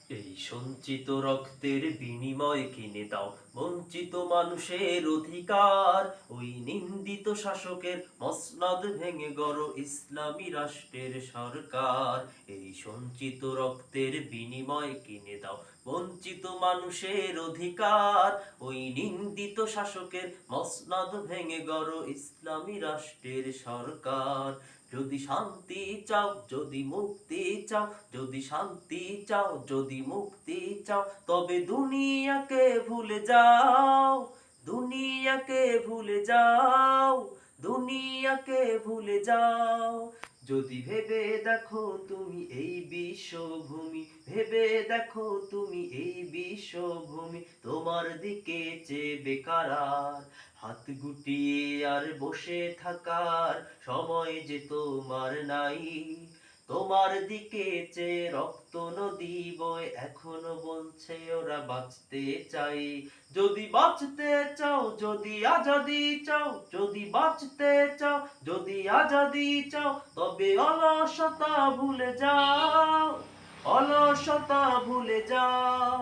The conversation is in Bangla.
এই সঞ্চিত রক্তের বিনিময়ে কিনে দাও বঞ্চিত মানুষের অধিকার। ওই নিন্দিত শাসকের মসনদ ভেঙে গড়ো ইসলামী রাষ্ট্রের সরকার। এই সঞ্চিত রক্তের বিনিময়ে কিনে দাও বঞ্চিত মানুষের অধিকার। ওই নিন্দিত শাসকের মসনদ ভেঙে গড়ো ইসলামী রাষ্ট্রের সরকার। যদি শান্তি চাও, যদি মুক্তি চাও, যদি শান্তি চাও, যদি মুক্তি চাও, তবে দুনিয়াকে ভুলে যাও, দুনিয়াকে ভুলে যাও, দুনিয়াকে ভুলে যাও। যদি ভেবে দেখো তুমি এই বিশ্বভূমি, ভেবে দেখো তুমি এই বিশ্বভূমি তোমার দিকে চেয়ে বেকারার। হাত গুটিয়ে আর বসে থাকার সময় যে তোমার নাই। তোমার দিকে চেয়ে রক্ত নদী বয় এখনো বলছে ওরা বাঁচতে চাই। যদি বাঁচতে চাও, যদি আজাদি চাও, যদি বাঁচতে চাও, যদি আজাদি চাও, তবে অলসতা ভুলে যাও, অলসতা ভুলে যাও।